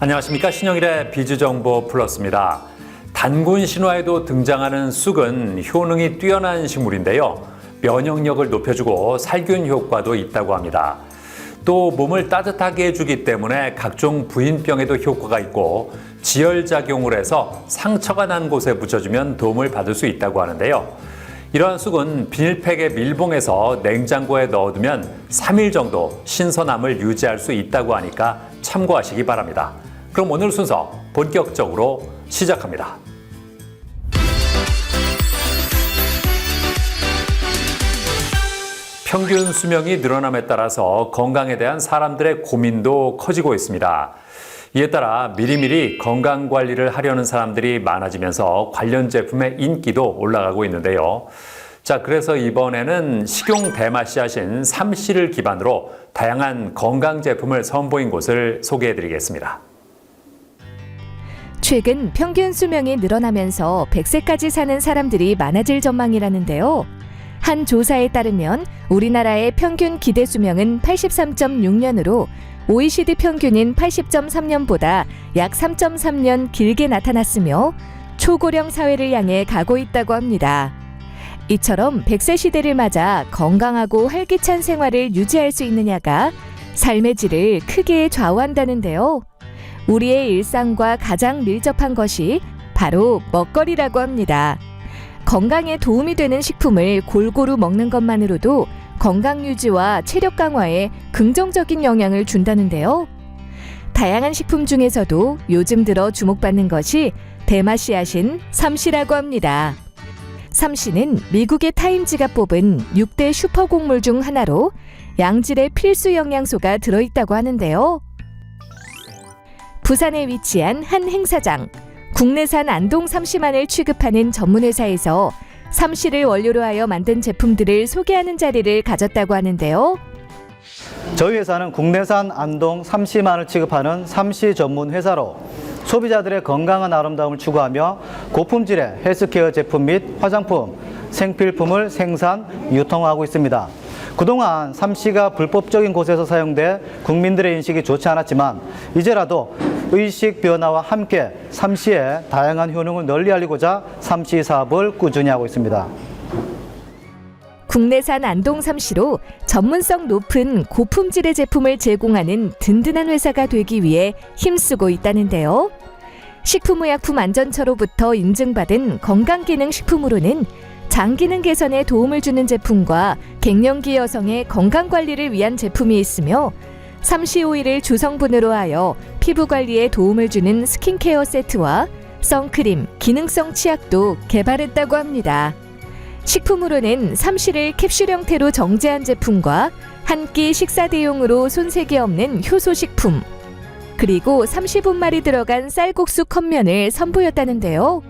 안녕하십니까. 신영일의 비주정보 플러스입니다. 단군 신화에도 등장하는 쑥은 효능이 뛰어난 식물인데요. 면역력을 높여주고 살균 효과도 있다고 합니다. 또 몸을 따뜻하게 해주기 때문에 각종 부인병에도 효과가 있고 지혈작용을 해서 상처가 난 곳에 묻혀주면 도움을 받을 수 있다고 하는데요. 이러한 쑥은 비닐팩에 밀봉해서 냉장고에 넣어두면 3일 정도 신선함을 유지할 수 있다고 하니까 참고하시기 바랍니다. 그럼 오늘 순서 본격적으로 시작합니다. 평균 수명이 늘어남에 따라서 건강에 대한 사람들의 고민도 커지고 있습니다. 이에 따라 미리미리 건강관리를 하려는 사람들이 많아지면서 관련 제품의 인기도 올라가고 있는데요. 자, 그래서 이번에는 식용 대마씨앗인 삼씨를 기반으로 다양한 건강 제품을 선보인 곳을 소개해드리겠습니다. 최근 평균 수명이 늘어나면서 100세까지 사는 사람들이 많아질 전망이라는데요. 한 조사에 따르면 우리나라의 평균 기대 수명은 83.6년으로 OECD 평균인 80.3년보다 약 3.3년 길게 나타났으며 초고령 사회를 향해 가고 있다고 합니다. 이처럼 100세 시대를 맞아 건강하고 활기찬 생활을 유지할 수 있느냐가 삶의 질을 크게 좌우한다는데요. 우리의 일상과 가장 밀접한 것이 바로 먹거리라고 합니다. 건강에 도움이 되는 식품을 골고루 먹는 것만으로도 건강 유지와 체력 강화에 긍정적인 영향을 준다는데요. 다양한 식품 중에서도 요즘 들어 주목받는 것이 대마씨앗인 삼씨라고 합니다. 삼씨는 미국의 타임지가 뽑은 6대 슈퍼곡물 중 하나로 양질의 필수 영양소가 들어있다고 하는데요. 부산에 위치한 한 행사장, 국내산 안동 삼씨만을 취급하는 전문 회사에서 삼씨를 원료로 하여 만든 제품들을 소개하는 자리를 가졌다고 하는데요. 저희 회사는 국내산 안동 삼씨만을 취급하는 삼씨 전문 회사로 소비자들의 건강한 아름다움을 추구하며 고품질의 헬스케어 제품 및 화장품, 생필품을 생산, 유통하고 있습니다. 그동안 삼씨가 불법적인 곳에서 사용돼 국민들의 인식이 좋지 않았지만 이제라도 의식 변화와 함께 삼씨의 다양한 효능을 널리 알리고자 삼씨 사업을 꾸준히 하고 있습니다. 국내산 안동 삼씨로 전문성 높은 고품질의 제품을 제공하는 든든한 회사가 되기 위해 힘쓰고 있다는데요. 식품의약품안전처로부터 인증받은 건강기능식품으로는 장기능 개선에 도움을 주는 제품과 갱년기 여성의 건강관리를 위한 제품이 있으며 삼씨 오일을 주성분으로 하여 피부관리에 도움을 주는 스킨케어 세트와 선크림, 기능성 치약도 개발했다고 합니다. 식품으로는 삼씨를 캡슐 형태로 정제한 제품과 한 끼 식사 대용으로 손색이 없는 효소식품, 그리고 삼씨분말이 들어간 쌀국수 컵면을 선보였다는데요.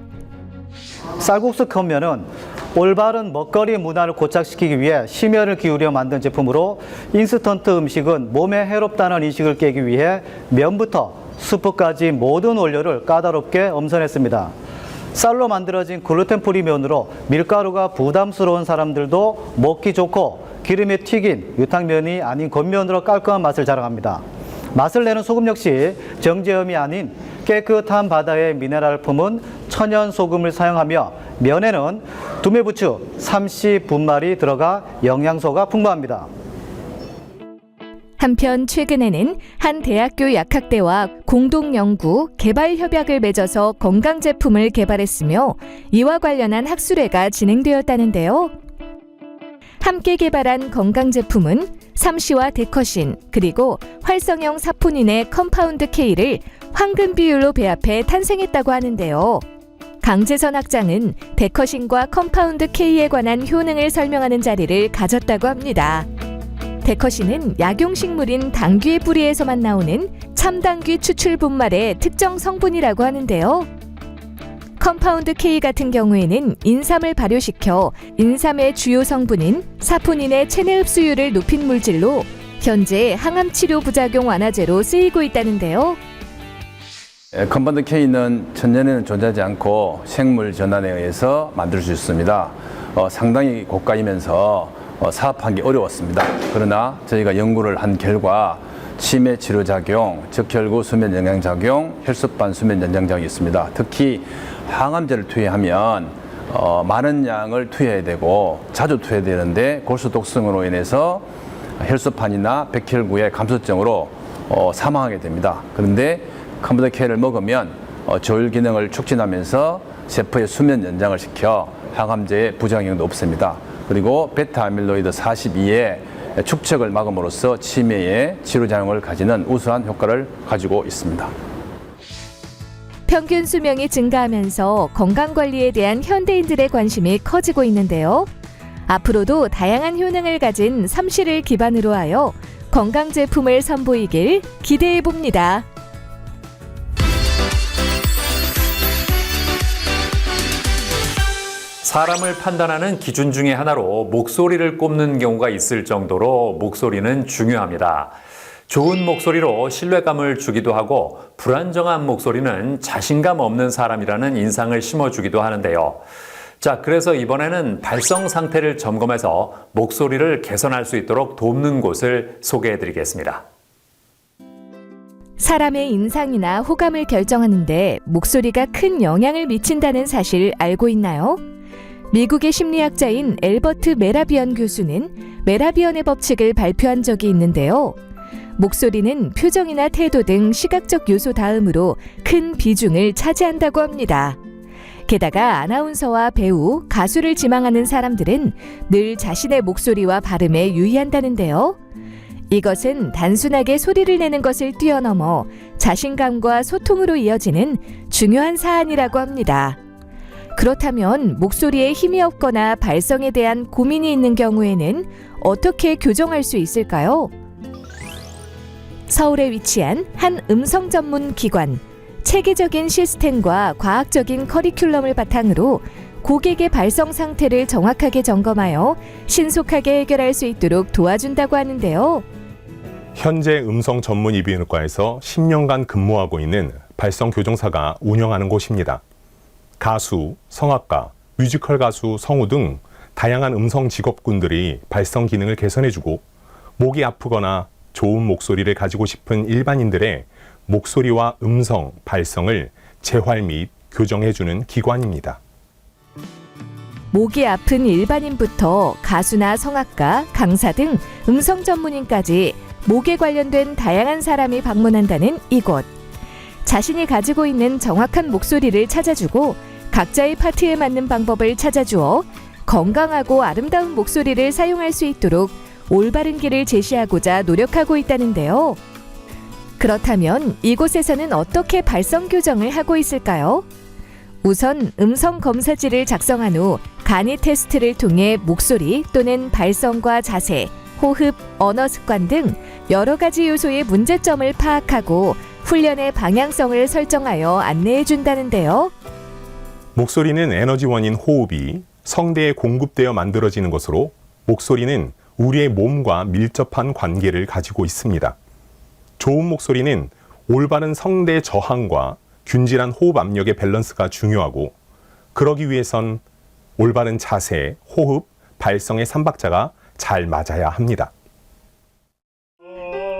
쌀국수 컵면은 올바른 먹거리 문화를 고착시키기 위해 심혈을 기울여 만든 제품으로 인스턴트 음식은 몸에 해롭다는 인식을 깨기 위해 면부터 수프까지 모든 원료를 까다롭게 엄선했습니다. 쌀로 만들어진 글루텐 프리 면으로 밀가루가 부담스러운 사람들도 먹기 좋고 기름에 튀긴 유탕면이 아닌 겉면으로 깔끔한 맛을 자랑합니다. 맛을 내는 소금 역시 정제염이 아닌 깨끗한 바다의 미네랄을 품은 천연 소금을 사용하며 면에는 두메부추, 삼씨 분말이 들어가 영양소가 풍부합니다. 한편 최근에는 한 대학교 약학대와 공동 연구, 개발 협약을 맺어서 건강 제품을 개발했으며 이와 관련한 학술회가 진행되었다는데요. 함께 개발한 건강 제품은 삼씨와 데커신, 그리고 활성형 사포닌의 컴파운드 K를 황금 비율로 배합해 탄생했다고 하는데요. 강재선 학장은 데커신과 컴파운드 K에 관한 효능을 설명하는 자리를 가졌다고 합니다. 데커신은 약용식물인 당귀의 뿌리에서만 나오는 참당귀 추출 분말의 특정 성분이라고 하는데요. 컴파운드 K 같은 경우에는 인삼을 발효시켜 인삼의 주요 성분인 사포닌의 체내 흡수율을 높인 물질로 현재 항암 치료 부작용 완화제로 쓰이고 있다는데요. 컴파운드 K는 천연에는 존재하지 않고 생물 전환에 의해서 만들 수 있습니다. 상당히 고가이면서 사업하기 어려웠습니다. 그러나 저희가 연구를 한 결과 치매 치료작용, 적혈구 수면 영양작용, 혈소판 수면 연장작용이 있습니다. 특히 항암제를 투여하면 많은 양을 투여해야 되고 자주 투여해야 되는데 골수 독성으로 인해서 혈소판이나 백혈구의 감소증으로 사망하게 됩니다. 그런데 컴퓨터 K를 먹으면 조율 기능을 촉진하면서 세포의 수면 연장을 시켜 항암제의 부작용도 없습니다. 그리고 베타 아밀로이드 42의 축적을 막음으로써 치매의 치료작용을 가지는 우수한 효과를 가지고 있습니다. 평균 수명이 증가하면서 건강관리에 대한 현대인들의 관심이 커지고 있는데요. 앞으로도 다양한 효능을 가진 삼시를 기반으로 하여 건강 제품을 선보이길 기대해 봅니다. 사람을 판단하는 기준 중에 하나로 목소리를 꼽는 경우가 있을 정도로 목소리는 중요합니다. 좋은 목소리로 신뢰감을 주기도 하고 불안정한 목소리는 자신감 없는 사람이라는 인상을 심어주기도 하는데요. 자, 그래서 이번에는 발성 상태를 점검해서 목소리를 개선할 수 있도록 돕는 곳을 소개해드리겠습니다. 사람의 인상이나 호감을 결정하는데 목소리가 큰 영향을 미친다는 사실 알고 있나요? 미국의 심리학자인 엘버트 메라비언 교수는 메라비언의 법칙을 발표한 적이 있는데요. 목소리는 표정이나 태도 등 시각적 요소 다음으로 큰 비중을 차지한다고 합니다. 게다가 아나운서와 배우, 가수를 지망하는 사람들은 늘 자신의 목소리와 발음에 유의한다는데요. 이것은 단순하게 소리를 내는 것을 뛰어넘어 자신감과 소통으로 이어지는 중요한 사안이라고 합니다. 그렇다면 목소리에 힘이 없거나 발성에 대한 고민이 있는 경우에는 어떻게 교정할 수 있을까요? 서울에 위치한 한 음성 전문 기관, 체계적인 시스템과 과학적인 커리큘럼을 바탕으로 고객의 발성 상태를 정확하게 점검하여 신속하게 해결할 수 있도록 도와준다고 하는데요. 현재 음성 전문 이비인후과에서 10년간 근무하고 있는 발성 교정사가 운영하는 곳입니다. 가수, 성악가, 뮤지컬 가수, 성우 등 다양한 음성 직업군들이 발성 기능을 개선해주고 목이 아프거나 좋은 목소리를 가지고 싶은 일반인들의 목소리와 음성, 발성을 재활 및 교정해주는 기관입니다. 목이 아픈 일반인부터 가수나 성악가, 강사 등 음성 전문인까지 목에 관련된 다양한 사람이 방문한다는 이곳. 자신이 가지고 있는 정확한 목소리를 찾아주고 각자의 파트에 맞는 방법을 찾아주어 건강하고 아름다운 목소리를 사용할 수 있도록 올바른 길을 제시하고자 노력하고 있다는데요. 그렇다면 이곳에서는 어떻게 발성 교정을 하고 있을까요? 우선 음성 검사지를 작성한 후 간이 테스트를 통해 목소리 또는 발성과 자세, 호흡, 언어 습관 등 여러 가지 요소의 문제점을 파악하고 훈련의 방향성을 설정하여 안내해 준다는데요. 목소리는 에너지원인 호흡이 성대에 공급되어 만들어지는 것으로 목소리는 우리의 몸과 밀접한 관계를 가지고 있습니다. 좋은 목소리는 올바른 성대 저항과 균질한 호흡 압력의 밸런스가 중요하고 그러기 위해선 올바른 자세, 호흡, 발성의 삼박자가 잘 맞아야 합니다.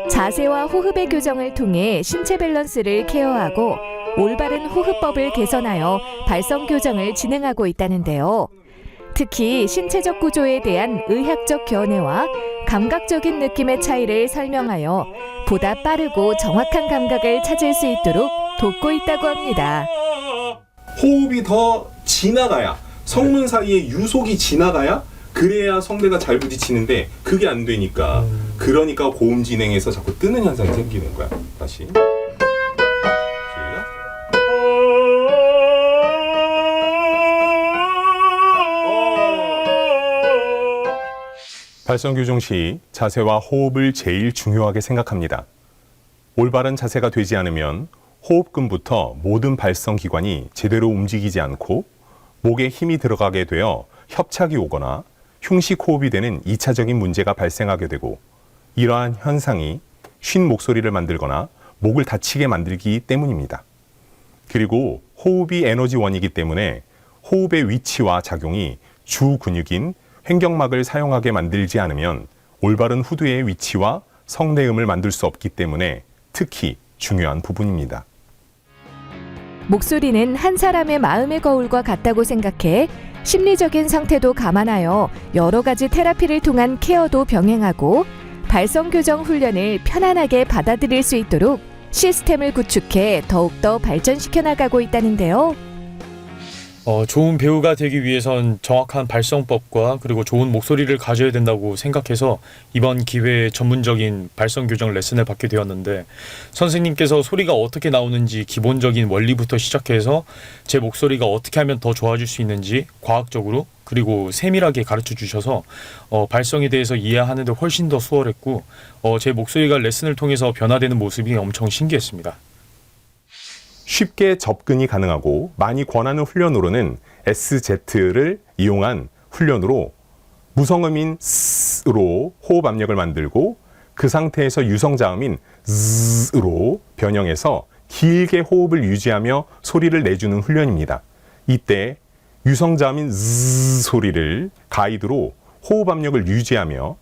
자세와 호흡의 교정을 통해 신체 밸런스를 케어하고 올바른 호흡법을 개선하여 발성 교정을 진행하고 있다는데요. 특히 신체적 구조에 대한 의학적 견해와 감각적인 느낌의 차이를 설명하여 보다 빠르고 정확한 감각을 찾을 수 있도록 돕고 있다고 합니다. 호흡이 더 지나가야, 성문 사이에 유속이 지나가야 그래야 성대가 잘 부딪히는데 그게 안 되니까 그러니까 고음 진행에서 자꾸 뜨는 현상이 생기는 거야. 다시. 발성 교정 시 자세와 호흡을 제일 중요하게 생각합니다. 올바른 자세가 되지 않으면 호흡근부터 모든 발성 기관이 제대로 움직이지 않고 목에 힘이 들어가게 되어 협착이 오거나 흉식 호흡이 되는 2차적인 문제가 발생하게 되고 이러한 현상이 쉰 목소리를 만들거나 목을 다치게 만들기 때문입니다. 그리고 호흡이 에너지원이기 때문에 호흡의 위치와 작용이 주 근육인 횡격막을 사용하게 만들지 않으면 올바른 후두의 위치와 성내음을 만들 수 없기 때문에 특히 중요한 부분입니다. 목소리는 한 사람의 마음의 거울과 같다고 생각해 심리적인 상태도 감안하여 여러 가지 테라피를 통한 케어도 병행하고 발성 교정 훈련을 편안하게 받아들일 수 있도록 시스템을 구축해 더욱더 발전시켜 나가고 있다는데요. 좋은 배우가 되기 위해선 정확한 발성법과 그리고 좋은 목소리를 가져야 된다고 생각해서 이번 기회에 전문적인 발성 교정 레슨을 받게 되었는데, 선생님께서 소리가 어떻게 나오는지 기본적인 원리부터 시작해서 제 목소리가 어떻게 하면 더 좋아질 수 있는지 과학적으로 그리고 세밀하게 가르쳐 주셔서 발성에 대해서 이해하는 데 훨씬 더 수월했고, 제 목소리가 레슨을 통해서 변화되는 모습이 엄청 신기했습니다. 쉽게 접근이 가능하고 많이 권하는 훈련으로는 SZ를 이용한 훈련으로 무성음인 스로 호흡 압력을 만들고 그 상태에서 유성자음인 z로 변형해서 길게 호흡을 유지하며 소리를 내주는 훈련입니다. 이때 유성자음인 z 소리를 가이드로 호흡 압력을 유지하며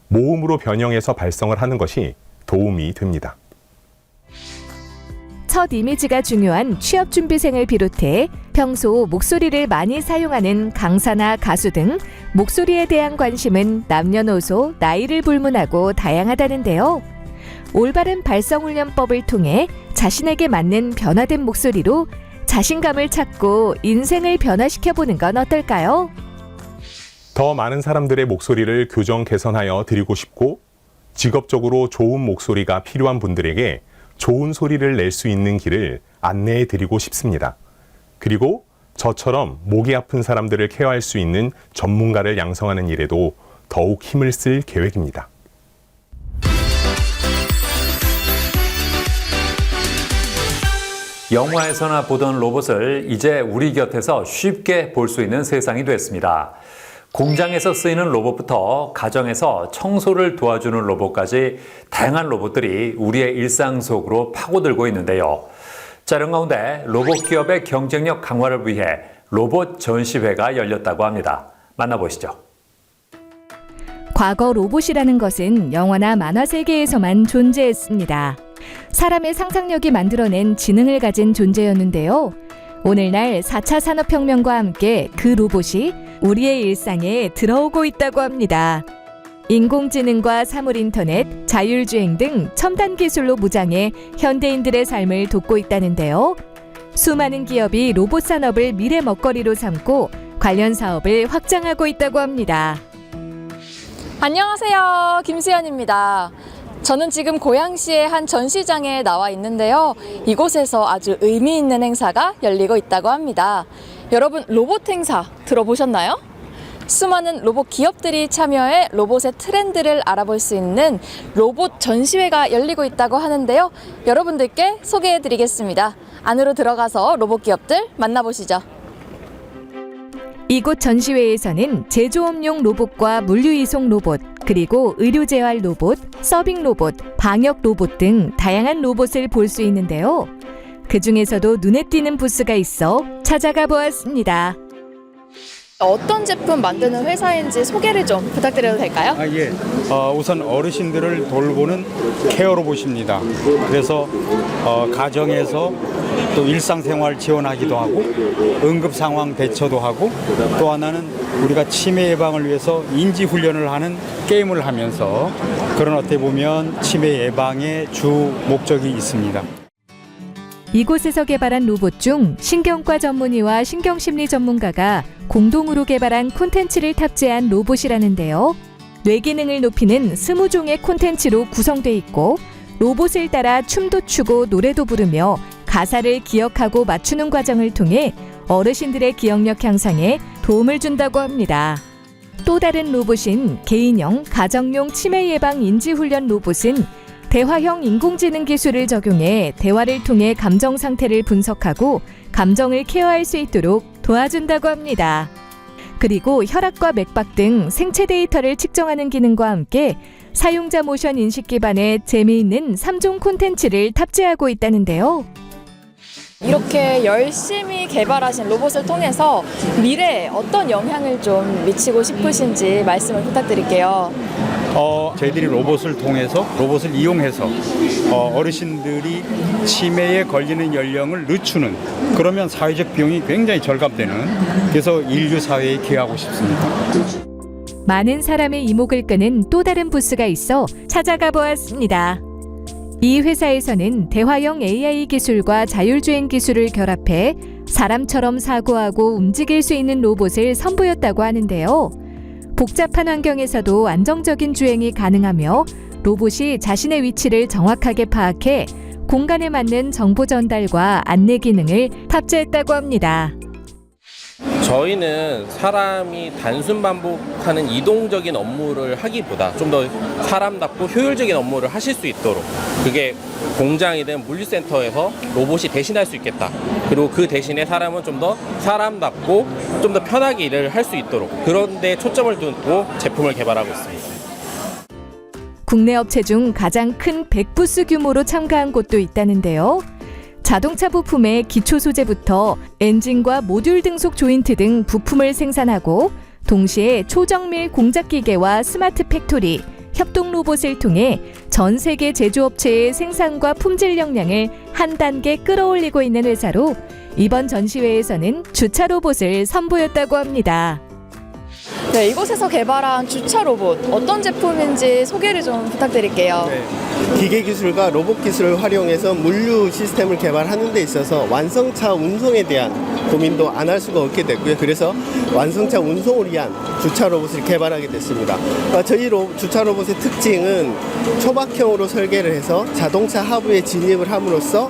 모음으로 변형해서 발성을 하는 것이 도움이 됩니다. 첫 이미지가 중요한 취업준비생을 비롯해 평소 목소리를 많이 사용하는 강사나 가수 등 목소리에 대한 관심은 남녀노소, 나이를 불문하고 다양하다는데요. 올바른 발성훈련법을 통해 자신에게 맞는 변화된 목소리로 자신감을 찾고 인생을 변화시켜보는 건 어떨까요? 더 많은 사람들의 목소리를 교정 개선하여 드리고 싶고 직업적으로 좋은 목소리가 필요한 분들에게 좋은 소리를 낼 수 있는 길을 안내해 드리고 싶습니다. 그리고 저처럼 목이 아픈 사람들을 케어할 수 있는 전문가를 양성하는 일에도 더욱 힘을 쓸 계획입니다. 영화에서나 보던 로봇을 이제 우리 곁에서 쉽게 볼 수 있는 세상이 됐습니다. 공장에서 쓰이는 로봇부터 가정에서 청소를 도와주는 로봇까지 다양한 로봇들이 우리의 일상 속으로 파고들고 있는데요. 자, 이런 가운데 로봇 기업의 경쟁력 강화를 위해 로봇 전시회가 열렸다고 합니다. 만나보시죠. 과거 로봇이라는 것은 영화나 만화 세계에서만 존재했습니다. 사람의 상상력이 만들어낸 지능을 가진 존재였는데요. 오늘날 4차 산업혁명과 함께 그 로봇이 우리의 일상에 들어오고 있다고 합니다. 인공지능과 사물인터넷, 자율주행 등 첨단 기술로 무장해 현대인들의 삶을 돕고 있다는데요. 수많은 기업이 로봇 산업을 미래 먹거리로 삼고 관련 사업을 확장하고 있다고 합니다. 안녕하세요. 김수연입니다. 저는 지금 고양시의 한 전시장에 나와 있는데요. 이곳에서 아주 의미 있는 행사가 열리고 있다고 합니다. 여러분, 로봇 행사 들어보셨나요? 수많은 로봇 기업들이 참여해 로봇의 트렌드를 알아볼 수 있는 로봇 전시회가 열리고 있다고 하는데요. 여러분들께 소개해 드리겠습니다. 안으로 들어가서 로봇 기업들 만나보시죠. 이곳 전시회에서는 제조업용 로봇과 물류이송 로봇, 그리고 의료재활 로봇, 서빙 로봇, 방역 로봇 등 다양한 로봇을 볼 수 있는데요. 그 중에서도 눈에 띄는 부스가 있어 찾아가 보았습니다. 어떤 제품 만드는 회사인지 소개를 좀 부탁드려도 될까요? 예. 우선 어르신들을 돌보는 케어 로봇입니다. 그래서 가정에서 또 일상생활 지원하기도 하고 응급 상황 대처도 하고, 또 하나는 우리가 치매 예방을 위해서 인지 훈련을 하는 게임을 하면서 그런, 어떻게 보면 치매 예방의 주 목적이 있습니다. 이곳에서 개발한 로봇 중 신경과 전문의와 신경심리 전문가가 공동으로 개발한 콘텐츠를 탑재한 로봇이라는데요. 뇌 기능을 높이는 20종의 콘텐츠로 구성돼 있고 로봇을 따라 춤도 추고 노래도 부르며 가사를 기억하고 맞추는 과정을 통해 어르신들의 기억력 향상에 도움을 준다고 합니다. 또 다른 로봇인 개인형 가정용 치매 예방 인지 훈련 로봇은 대화형 인공지능 기술을 적용해 대화를 통해 감정 상태를 분석하고 감정을 케어할 수 있도록 도와준다고 합니다. 그리고 혈압과 맥박 등 생체 데이터를 측정하는 기능과 함께 사용자 모션 인식 기반의 재미있는 3종 콘텐츠를 탑재하고 있다는데요. 이렇게 열심히 개발하신 로봇을 통해서 미래에 어떤 영향을 좀 미치고 싶으신지 말씀을 부탁드릴게요. 저희들이 로봇을 통해서 로봇을 이용해서 어르신들이 치매에 걸리는 연령을 늦추는 그러면 사회적 비용이 굉장히 절감되는 그래서 인류 사회에 기여하고 싶습니다. 많은 사람의 이목을 끄는 또 다른 부스가 있어 찾아가 보았습니다. 이 회사에서는 대화형 AI 기술과 자율주행 기술을 결합해 사람처럼 사고하고 움직일 수 있는 로봇을 선보였다고 하는데요. 복잡한 환경에서도 안정적인 주행이 가능하며 로봇이 자신의 위치를 정확하게 파악해 공간에 맞는 정보 전달과 안내 기능을 탑재했다고 합니다. 저희는 사람이 단순 반복하는 이동적인 업무를 하기보다 좀 더 사람답고 효율적인 업무를 하실 수 있도록, 그게 공장이든 물류센터에서 로봇이 대신할 수 있겠다. 그리고 그 대신에 사람은 좀 더 사람답고 좀 더 편하게 일을 할 수 있도록, 그런 데 초점을 두고 제품을 개발하고 있습니다. 국내 업체 중 가장 큰 100부스 규모로 참가한 곳도 있다는데요. 자동차 부품의 기초 소재부터 엔진과 모듈 등속 조인트 등 부품을 생산하고 동시에 초정밀 공작 기계와 스마트 팩토리, 협동 로봇을 통해 전 세계 제조업체의 생산과 품질 역량을 한 단계 끌어올리고 있는 회사로 이번 전시회에서는 주차 로봇을 선보였다고 합니다. 네, 이곳에서 개발한 주차 로봇 어떤 제품인지 소개를 좀 부탁드릴게요. 네, 기계 기술과 로봇 기술을 활용해서 물류 시스템을 개발하는 데 있어서 완성차 운송에 대한 고민도 안 할 수가 없게 됐고요. 그래서 완성차 운송을 위한 주차 로봇을 개발하게 됐습니다. 저희 주차 로봇의 특징은 초박형으로 설계를 해서 자동차 하부에 진입을 함으로써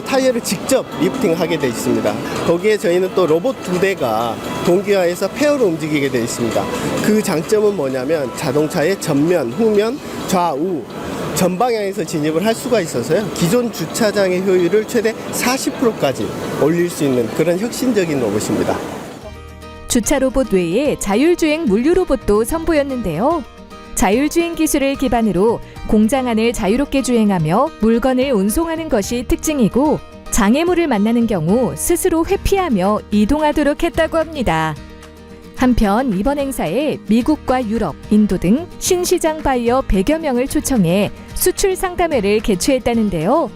타이어를 직접 리프팅하게 되어 있습니다. 거기에 저희는 또 로봇 2대가 동기화해서 페어로 움직이게 되어 있습니다. 그 장점은 뭐냐면 자동차의 전면, 후면, 좌우 전방향에서 진입을 할 수가 있어서요. 기존 주차장의 효율을 최대 40%까지 올릴 수 있는 그런 혁신적인 로봇입니다. 주차 로봇 외에 자율주행 물류 로봇도 선보였는데요. 자율주행 기술을 기반으로 공장 안을 자유롭게 주행하며 물건을 운송하는 것이 특징이고 장애물을 만나는 경우 스스로 회피하며 이동하도록 했다고 합니다. 한편 이번 행사에 미국과 유럽, 인도 등 신시장 바이어 100여 명을 초청해 수출 상담회를 개최했다는데요.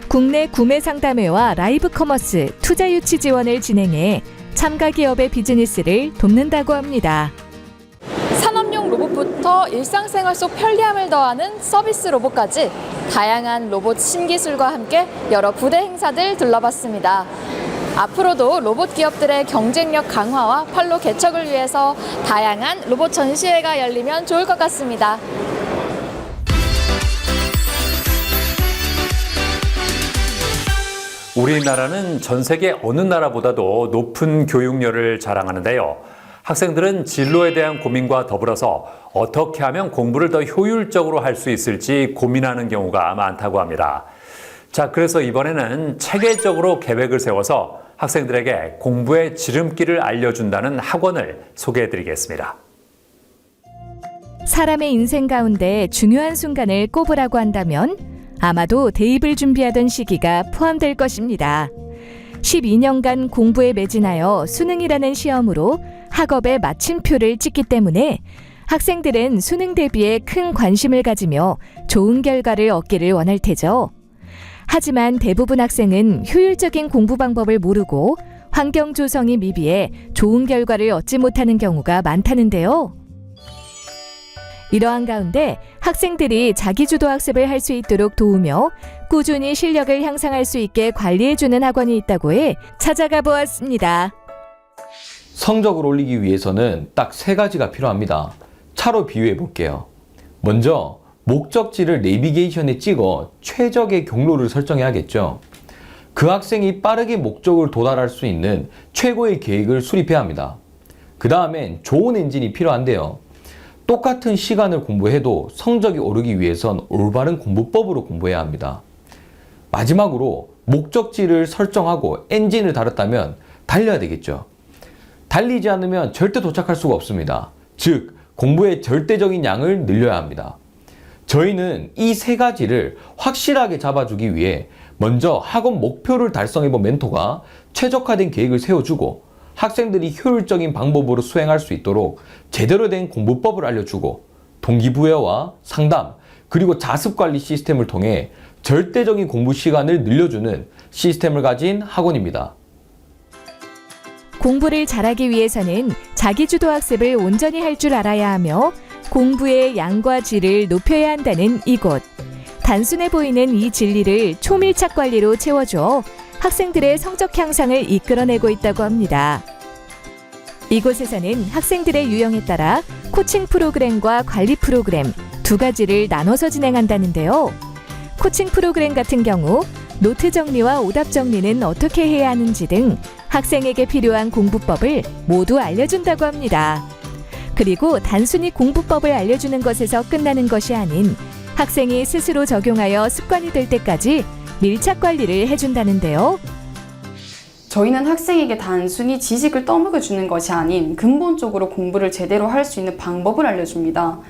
국내 구매 상담회와 라이브 커머스, 투자 유치 지원을 진행해 참가 기업의 비즈니스를 돕는다고 합니다. 산업용 로봇부터 일상생활 속 편리함을 더하는 서비스 로봇까지 다양한 로봇 신기술과 함께 여러 부대 행사들 둘러봤습니다. 앞으로도 로봇 기업들의 경쟁력 강화와 판로 개척을 위해서 다양한 로봇 전시회가 열리면 좋을 것 같습니다. 우리나라는 전 세계 어느 나라보다도 높은 교육열을 자랑하는데요. 학생들은 진로에 대한 고민과 더불어서 어떻게 하면 공부를 더 효율적으로 할 수 있을지 고민하는 경우가 많다고 합니다. 자, 그래서 이번에는 체계적으로 계획을 세워서 학생들에게 공부의 지름길을 알려준다는 학원을 소개해드리겠습니다. 사람의 인생 가운데 중요한 순간을 꼽으라고 한다면 아마도 대입을 준비하던 시기가 포함될 것입니다. 12년간 공부에 매진하여 수능이라는 시험으로 학업에 마침표를 찍기 때문에 학생들은 수능 대비에 큰 관심을 가지며 좋은 결과를 얻기를 원할 테죠. 하지만 대부분 학생은 효율적인 공부 방법을 모르고 환경 조성이 미비해 좋은 결과를 얻지 못하는 경우가 많다는데요. 이러한 가운데 학생들이 자기주도 학습을 할 수 있도록 도우며 꾸준히 실력을 향상할 수 있게 관리해주는 학원이 있다고 해 찾아가 보았습니다. 성적을 올리기 위해서는 딱 3가지가 필요합니다. 차로 비유해 볼게요. 먼저 목적지를 내비게이션에 찍어 최적의 경로를 설정해야겠죠. 그 학생이 빠르게 목적을 도달할 수 있는 최고의 계획을 수립해야 합니다. 그 다음엔 좋은 엔진이 필요한데요. 똑같은 시간을 공부해도 성적이 오르기 위해선 올바른 공부법으로 공부해야 합니다. 마지막으로 목적지를 설정하고 엔진을 달았다면 달려야 되겠죠. 달리지 않으면 절대 도착할 수가 없습니다. 즉, 공부의 절대적인 양을 늘려야 합니다. 저희는 이 3가지를 확실하게 잡아주기 위해 먼저 학원 목표를 달성해본 멘토가 최적화된 계획을 세워주고 학생들이 효율적인 방법으로 수행할 수 있도록 제대로 된 공부법을 알려주고 동기부여와 상담, 그리고 자습관리 시스템을 통해 절대적인 공부 시간을 늘려주는 시스템을 가진 학원입니다. 공부를 잘하기 위해서는 자기주도 학습을 온전히 할 줄 알아야 하며 공부의 양과 질을 높여야 한다는 이곳. 단순해 보이는 이 진리를 초밀착 관리로 채워줘 학생들의 성적 향상을 이끌어내고 있다고 합니다. 이곳에서는 학생들의 유형에 따라 코칭 프로그램과 관리 프로그램 두 가지를 나눠서 진행한다는데요. 코칭 프로그램 같은 경우 노트 정리와 오답 정리는 어떻게 해야 하는지 등 학생에게 필요한 공부법을 모두 알려준다고 합니다. 그리고 단순히 공부법을 알려주는 것에서 끝나는 것이 아닌 학생이 스스로 적용하여 습관이 될 때까지 밀착 관리를 해준다는데요. 저희는 학생에게 단순히 지식을 떠먹여주는 것이 아닌 근본적으로 공부를 제대로 할 수 있는 방법을 알려줍니다.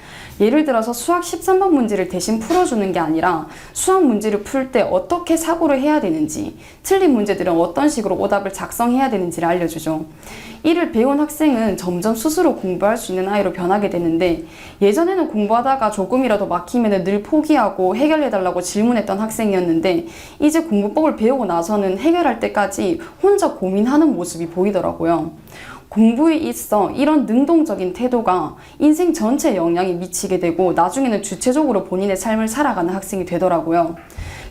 예를 들어서 수학 13번 문제를 대신 풀어주는 게 아니라 수학 문제를 풀 때 어떻게 사고를 해야 되는지, 틀린 문제들은 어떤 식으로 오답을 작성해야 되는지를 알려주죠. 이를 배운 학생은 점점 스스로 공부할 수 있는 아이로 변하게 되는데, 예전에는 공부하다가 조금이라도 막히면 늘 포기하고 해결해달라고 질문했던 학생이었는데, 이제 공부법을 배우고 나서는 해결할 때까지 혼자 고민하는 모습이 보이더라고요. 공부에 있어 이런 능동적인 태도가 인생 전체에 영향이 미치게 되고 나중에는 주체적으로 본인의 삶을 살아가는 학생이 되더라고요.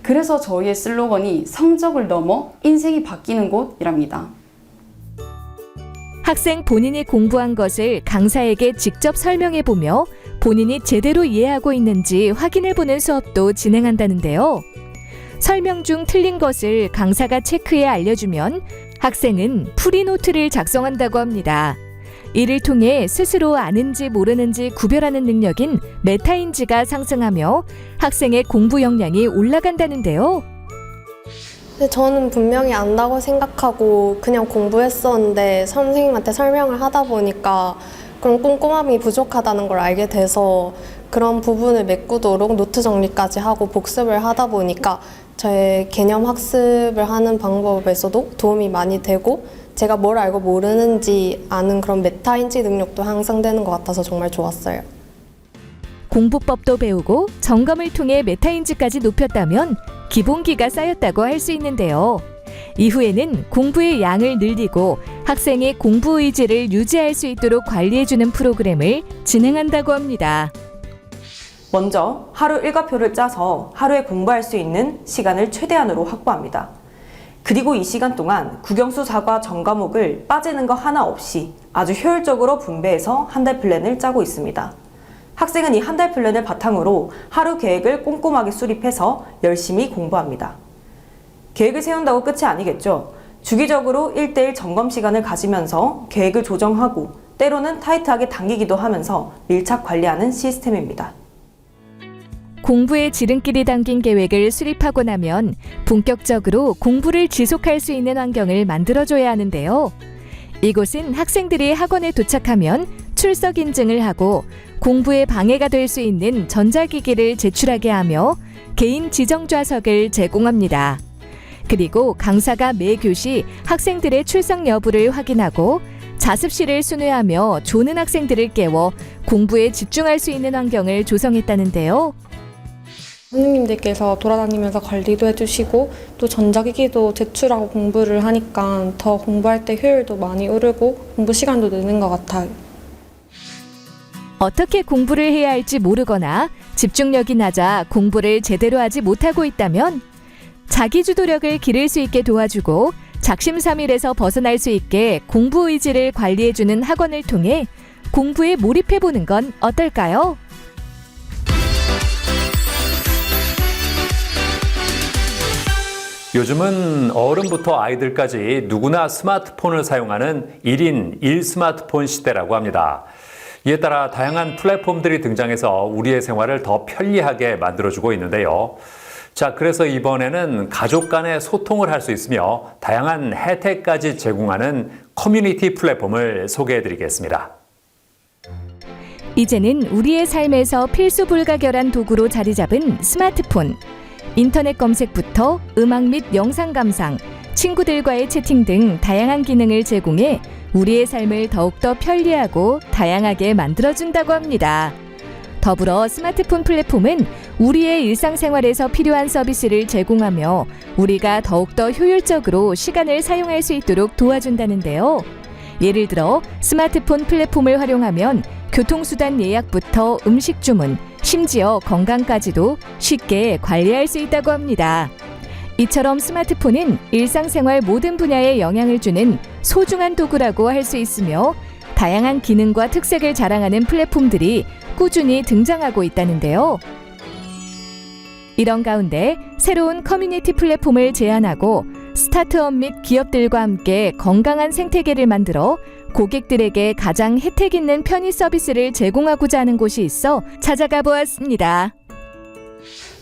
그래서 저희의 슬로건이 성적을 넘어 인생이 바뀌는 곳이랍니다. 학생 본인이 공부한 것을 강사에게 직접 설명해보며 본인이 제대로 이해하고 있는지 확인해보는 수업도 진행한다는데요. 설명 중 틀린 것을 강사가 체크해 알려주면 학생은 풀이노트를 작성한다고 합니다. 이를 통해 스스로 아는지 모르는지 구별하는 능력인 메타인지가 상승하며 학생의 공부 역량이 올라간다는데요. 저는 분명히 안다고 생각하고 그냥 공부했었는데 선생님한테 설명을 하다 보니까 그런 꼼꼼함이 부족하다는 걸 알게 돼서 그런 부분을 메꾸도록 노트 정리까지 하고 복습을 하다 보니까 저의 개념 학습을 하는 방법에서도 도움이 많이 되고 제가 뭘 알고 모르는지 아는 그런 메타인지 능력도 향상되는 것 같아서 정말 좋았어요. 공부법도 배우고 점검을 통해 메타인지까지 높였다면 기본기가 쌓였다고 할 수 있는데요. 이후에는 공부의 양을 늘리고 학생의 공부 의지를 유지할 수 있도록 관리해주는 프로그램을 진행한다고 합니다. 먼저 하루 일과표를 짜서 하루에 공부할 수 있는 시간을 최대한으로 확보합니다. 그리고 이 시간 동안 국영수 4과 전 과목을 빠지는 거 하나 없이 아주 효율적으로 분배해서 한 달 플랜을 짜고 있습니다. 학생은 이 한 달 플랜을 바탕으로 하루 계획을 꼼꼼하게 수립해서 열심히 공부합니다. 계획을 세운다고 끝이 아니겠죠. 주기적으로 1:1 점검 시간을 가지면서 계획을 조정하고 때로는 타이트하게 당기기도 하면서 밀착 관리하는 시스템입니다. 공부에 지름길이 담긴 계획을 수립하고 나면 본격적으로 공부를 지속할 수 있는 환경을 만들어줘야 하는데요. 이곳은 학생들이 학원에 도착하면 출석 인증을 하고 공부에 방해가 될 수 있는 전자기기를 제출하게 하며 개인 지정 좌석을 제공합니다. 그리고 강사가 매 교시 학생들의 출석 여부를 확인하고 자습실을 순회하며 조는 학생들을 깨워 공부에 집중할 수 있는 환경을 조성했다는데요. 선생님들께서 돌아다니면서 관리도 해주시고 또 전자기기도 제출하고 공부를 하니까 더 공부할 때 효율도 많이 오르고 공부 시간도 느는 것 같아요. 어떻게 공부를 해야 할지 모르거나 집중력이 낮아 공부를 제대로 하지 못하고 있다면 자기주도력을 기를 수 있게 도와주고 작심삼일에서 벗어날 수 있게 공부 의지를 관리해주는 학원을 통해 공부에 몰입해보는 건 어떨까요? 요즘은 어른부터 아이들까지 누구나 스마트폰을 사용하는 1인 1스마트폰 시대라고 합니다. 이에 따라 다양한 플랫폼들이 등장해서 우리의 생활을 더 편리하게 만들어주고 있는데요. 자, 그래서 이번에는 가족 간의 소통을 할 수 있으며 다양한 혜택까지 제공하는 커뮤니티 플랫폼을 소개해드리겠습니다. 이제는 우리의 삶에서 필수 불가결한 도구로 자리 잡은 스마트폰. 인터넷 검색부터 음악 및 영상 감상, 친구들과의 채팅 등 다양한 기능을 제공해 우리의 삶을 더욱더 편리하고 다양하게 만들어준다고 합니다. 더불어 스마트폰 플랫폼은 우리의 일상생활에서 필요한 서비스를 제공하며 우리가 더욱더 효율적으로 시간을 사용할 수 있도록 도와준다는데요. 예를 들어 스마트폰 플랫폼을 활용하면 교통수단 예약부터 음식 주문, 심지어 건강까지도 쉽게 관리할 수 있다고 합니다. 이처럼 스마트폰은 일상생활 모든 분야에 영향을 주는 소중한 도구라고 할 수 있으며 다양한 기능과 특색을 자랑하는 플랫폼들이 꾸준히 등장하고 있다는데요. 이런 가운데 새로운 커뮤니티 플랫폼을 제안하고 스타트업 및 기업들과 함께 건강한 생태계를 만들어 고객들에게 가장 혜택 있는 편의 서비스를 제공하고자 하는 곳이 있어 찾아가 보았습니다.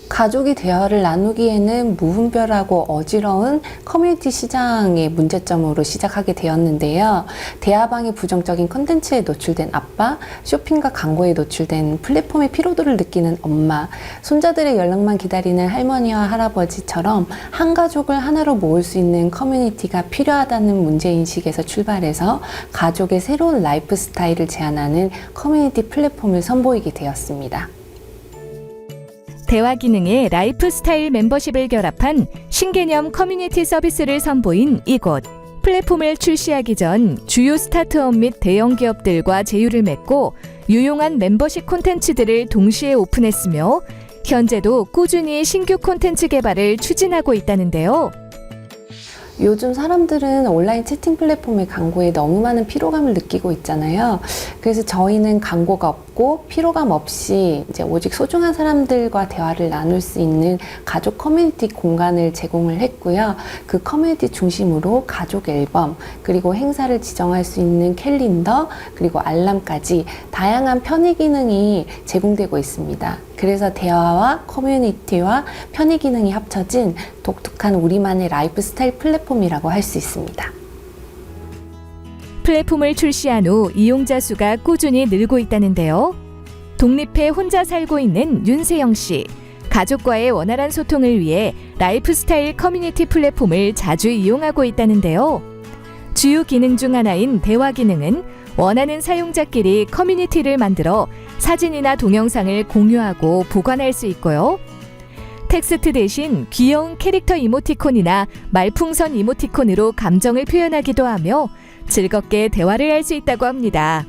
가족이 대화를 나누기에는 무분별하고 어지러운 커뮤니티 시장의 문제점으로 시작하게 되었는데요. 대화방에 부정적인 콘텐츠에 노출된 아빠, 쇼핑과 광고에 노출된 플랫폼의 피로도를 느끼는 엄마, 손자들의 연락만 기다리는 할머니와 할아버지처럼 한 가족을 하나로 모을 수 있는 커뮤니티가 필요하다는 문제인식에서 출발해서 가족의 새로운 라이프 스타일을 제안하는 커뮤니티 플랫폼을 선보이게 되었습니다. 대화 기능에 라이프 스타일 멤버십을 결합한 신개념 커뮤니티 서비스를 선보인 이곳. 플랫폼을 출시하기 전 주요 스타트업 및 대형 기업들과 제휴를 맺고 유용한 멤버십 콘텐츠들을 동시에 오픈했으며 현재도 꾸준히 신규 콘텐츠 개발을 추진하고 있다는데요. 요즘 사람들은 온라인 채팅 플랫폼의 광고에 너무 많은 피로감을 느끼고 있잖아요. 그래서 저희는 광고가 없고 피로감 없이 이제 오직 소중한 사람들과 대화를 나눌 수 있는 가족 커뮤니티 공간을 제공을 했고요. 그 커뮤니티 중심으로 가족 앨범, 그리고 행사를 지정할 수 있는 캘린더, 그리고 알람까지 다양한 편의 기능이 제공되고 있습니다. 그래서 대화와 커뮤니티와 편의 기능이 합쳐진 독특한 우리만의 라이프 스타일 플랫폼이라고 할 수 있습니다. 플랫폼을 출시한 후 이용자 수가 꾸준히 늘고 있다는데요. 독립해 혼자 살고 있는 윤세영 씨. 가족과의 원활한 소통을 위해 라이프 스타일 커뮤니티 플랫폼을 자주 이용하고 있다는데요. 주요 기능 중 하나인 대화 기능은 원하는 사용자끼리 커뮤니티를 만들어 사진이나 동영상을 공유하고 보관할 수 있고요. 텍스트 대신 귀여운 캐릭터 이모티콘이나 말풍선 이모티콘으로 감정을 표현하기도 하며 즐겁게 대화를 할 수 있다고 합니다.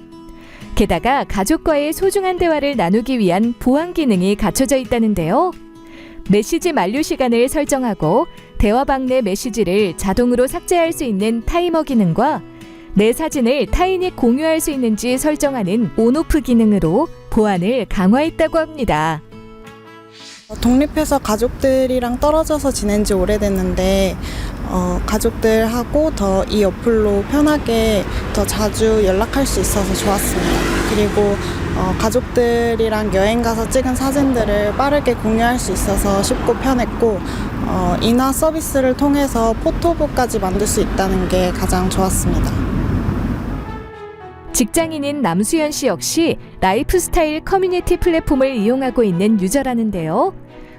게다가 가족과의 소중한 대화를 나누기 위한 보안 기능이 갖춰져 있다는데요. 메시지 만료 시간을 설정하고 대화방 내 메시지를 자동으로 삭제할 수 있는 타이머 기능과 내 사진을 타인이 공유할 수 있는지 설정하는 온오프 기능으로 보안을 강화했다고 합니다. 독립해서 가족들이랑 떨어져서 지낸 지 오래됐는데 가족들하고 더 이 어플로 편하게 더 자주 연락할 수 있어서 좋았습니다. 그리고 가족들이랑 여행 가서 찍은 사진들을 빠르게 공유할 수 있어서 쉽고 편했고 인화 서비스를 통해서 포토북까지 만들 수 있다는 게 가장 좋았습니다. 직장인인 남수연 씨 역시 라이프 스타일 커뮤니티 플랫폼을 이용하고 있는 유저라는데요.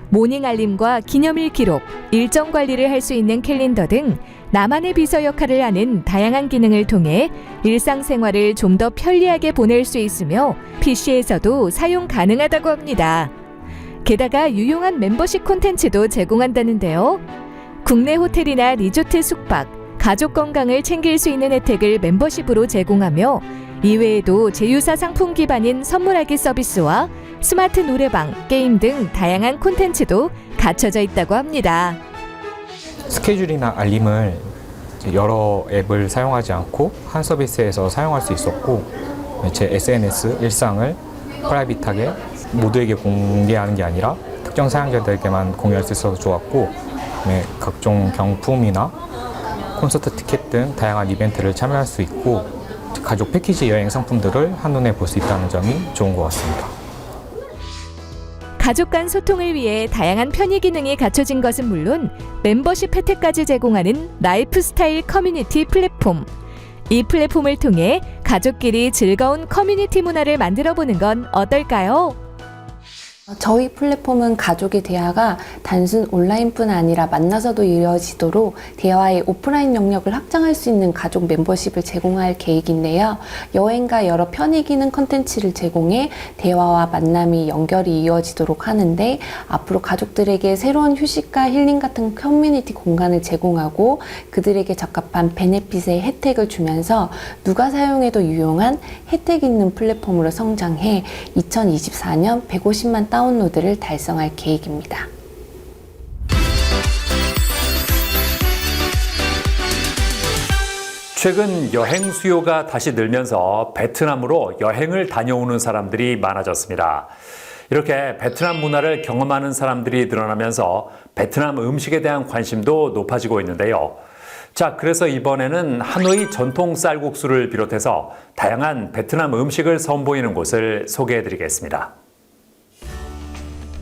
모닝 알림과 기념일 기록, 일정 관리를 할 수 있는 캘린더 등 나만의 비서 역할을 하는 다양한 기능을 통해 일상생활을 좀 더 편리하게 보낼 수 있으며 PC에서도 사용 가능하다고 합니다. 게다가 유용한 멤버십 콘텐츠도 제공한다는데요. 국내 호텔이나 리조트 숙박, 가족 건강을 챙길 수 있는 혜택을 멤버십으로 제공하며 이외에도 제휴사 상품 기반인 선물하기 서비스와 스마트 노래방, 게임 등 다양한 콘텐츠도 갖춰져 있다고 합니다. 스케줄이나 알림을 여러 앱을 사용하지 않고 한 서비스에서 사용할 수 있었고 제 SNS, 일상을 프라이빗하게 모두에게 공개하는 게 아니라 특정 사용자들에게만 공유할 수 있어서 좋았고 각종 경품이나 콘서트 티켓 등 다양한 이벤트를 참여할 수 있고 가족 패키지 여행 상품들을 한눈에 볼 수 있다는 점이 좋은 것 같습니다. 가족 간 소통을 위해 다양한 편의 기능이 갖춰진 것은 물론 멤버십 혜택까지 제공하는 라이프 스타일 커뮤니티 플랫폼. 이 플랫폼을 통해 가족끼리 즐거운 커뮤니티 문화를 만들어 보는 건 어떨까요? 저희 플랫폼은 가족의 대화가 단순 온라인뿐 아니라 만나서도 이루어지도록 대화의 오프라인 영역을 확장할 수 있는 가족 멤버십을 제공할 계획인데요. 여행과 여러 편의 기능 콘텐츠를 제공해 대화와 만남이 연결이 이루어지도록 하는데 앞으로 가족들에게 새로운 휴식과 힐링 같은 커뮤니티 공간을 제공하고 그들에게 적합한 베네핏의 혜택을 주면서 누가 사용해도 유용한 혜택 있는 플랫폼으로 성장해 2024년 150만 다운로드를 달성할 계획입니다. 최근 여행 수요가 다시 늘면서 베트남으로 여행을 다녀오는 사람들이 많아졌습니다. 이렇게 베트남 문화를 경험하는 사람들이 늘어나면서 베트남 음식에 대한 관심도 높아지고 있는데요. 자, 그래서 이번에는 하노이 전통 쌀국수를 비롯해서 다양한 베트남 음식을 선보이는 곳을 소개해드리겠습니다.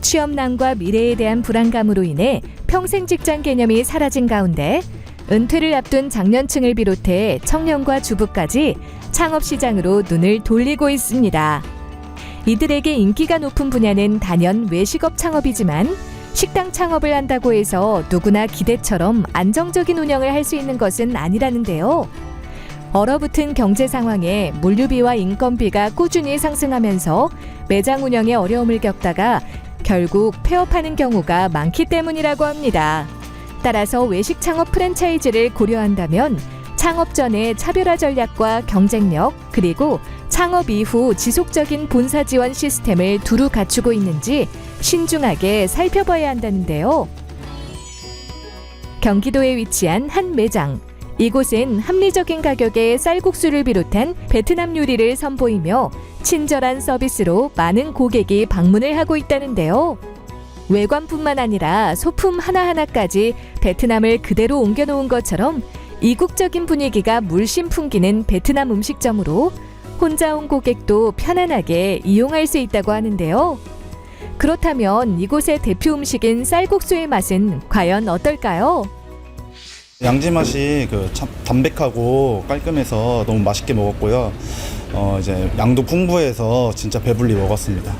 취업난과 미래에 대한 불안감으로 인해 평생 직장 개념이 사라진 가운데 은퇴를 앞둔 장년층을 비롯해 청년과 주부까지 창업시장으로 눈을 돌리고 있습니다. 이들에게 인기가 높은 분야는 단연 외식업 창업이지만 식당 창업을 한다고 해서 누구나 기대처럼 안정적인 운영을 할 수 있는 것은 아니라는데요. 얼어붙은 경제 상황에 물류비와 인건비가 꾸준히 상승하면서 매장 운영에 어려움을 겪다가 결국 폐업하는 경우가 많기 때문이라고 합니다. 따라서 외식 창업 프랜차이즈를 고려한다면 창업 전의 차별화 전략과 경쟁력, 그리고 창업 이후 지속적인 본사 지원 시스템을 두루 갖추고 있는지 신중하게 살펴봐야 한다는데요. 경기도에 위치한 한 매장. 이곳은 합리적인 가격의 쌀국수를 비롯한 베트남 요리를 선보이며 친절한 서비스로 많은 고객이 방문을 하고 있다는데요. 외관뿐만 아니라 소품 하나하나까지 베트남을 그대로 옮겨놓은 것처럼 이국적인 분위기가 물씬 풍기는 베트남 음식점으로 혼자 온 고객도 편안하게 이용할 수 있다고 하는데요. 그렇다면 이곳의 대표 음식인 쌀국수의 맛은 과연 어떨까요? 양지 맛이 참 담백하고 깔끔해서 너무 맛있게 먹었고요. 이제 양도 풍부해서 진짜 배불리 먹었습니다.